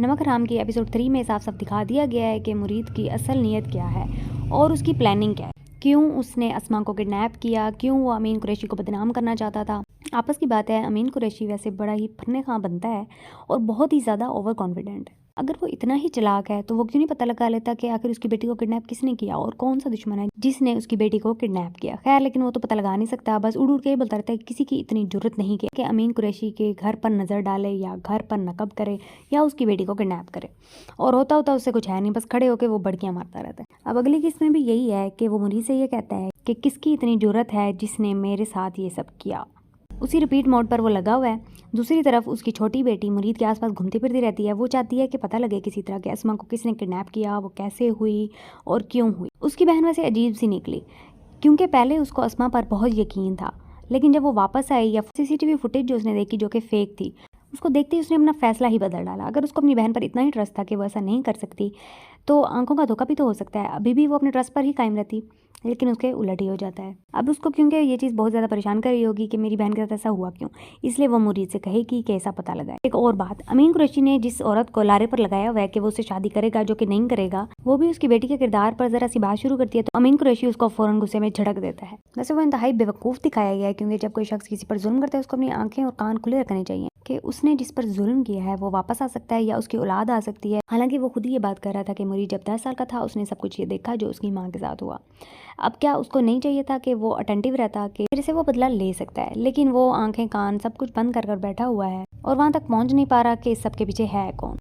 नमक हराम की एपिसोड 3 में साफ साफ दिखा दिया गया है कि मुरीद की असल नीयत क्या है और उसकी प्लानिंग क्या है। क्यों उसने अस्मा को किडनैप किया, क्यों वो अमीन कुरैशी को बदनाम करना चाहता था। आपस की बात है, अमीन कुरैशी वैसे बड़ा ही फरने खां बनता है और बहुत ही ज़्यादा ओवर कॉन्फिडेंट है। अगर वो इतना ही चालाक है तो वो क्यों नहीं पता लगा लेता कि आखिर उसकी बेटी को किडनैप किसने किया और कौन सा दुश्मन है जिसने उसकी बेटी को किडनैप किया। खैर, लेकिन वो तो पता लगा नहीं सकता, बस उड़ उड़ के ही बोलता रहता है किसी की इतनी जरूरत नहीं कि अमीन कुरैशी के घर पर नज़र डाले या घर पर नकब करे या उसकी बेटी को किडनैप करे। और होता होता उससे कुछ है नहीं, बस खड़े होकर वो बड़कियां मारता रहता है। अब अगली किस्त में भी यही है कि वो मुरीद से ये कहता है कि किसकी इतनी जरूरत है जिसने मेरे साथ ये सब किया। उसी रिपीट मोड पर वो लगा हुआ है। दूसरी तरफ उसकी छोटी बेटी मुरीद के आसपास घूमती फिरती रहती है। वो चाहती है कि पता लगे किसी तरह कि अस्मा को किसने किडनैप किया, वो कैसे हुई और क्यों हुई। उसकी बहन वैसे अजीब सी निकली, क्योंकि पहले उसको अस्मा पर बहुत यकीन था, लेकिन जब वो वापस आई या सीसीटीवी फुटेज जो उसने देखी जो कि फेक थी, उसको देखते ही उसने अपना फैसला ही बदल डाला। अगर उसको अपनी बहन पर इतना ही ट्रस्ट था कि वो ऐसा नहीं कर सकती, तो आंखों का धोखा भी तो हो सकता है। अभी भी वो अपने ट्रस्ट पर ही कायम रहती, लेकिन उसके उलट ही हो जाता है। अब उसको क्योंकि ये चीज़ बहुत ज़्यादा परेशान कर रही होगी कि मेरी बहन के साथ ऐसा हुआ क्यों, इसलिए वो मुरीद से कहेगी कि ऐसा पता लगाए। एक और बात, अमीन कुरैशी ने जिस औरत को लारे पर लगाया हुआ है कि वो उससे शादी करेगा, जो कि नहीं करेगा, वो भी उसकी बेटी के किरदार पर जरा सी बात शुरू करती है तो अमीन कुरैशी उसको फौरन गुस्से में झड़क देता है। वैसे वो इंतहाई बेवकूफ़ दिखाया गया है, क्योंकि जब कोई शख्स किसी पर जुल्म करता है उसको अपनी आंखें और कान खुले रखने चाहिए कि उसने जिस पर जुल्म किया है वो वापस आ सकता है या उसकी औलाद आ सकती है। हालांकि वो खुद ही ये बात कर रहा था कि मुरीद जब 10 साल का था उसने सब कुछ ये देखा जो उसकी माँ के साथ हुआ। अब क्या उसको नहीं चाहिए था कि वो अटेंटिव रहता कि फिर से वो बदला ले सकता है, लेकिन वो आंखें कान सब कुछ बंद कर बैठा हुआ है और वहां तक पहुंच नहीं पा रहा कि इस सब के पीछे है कौन।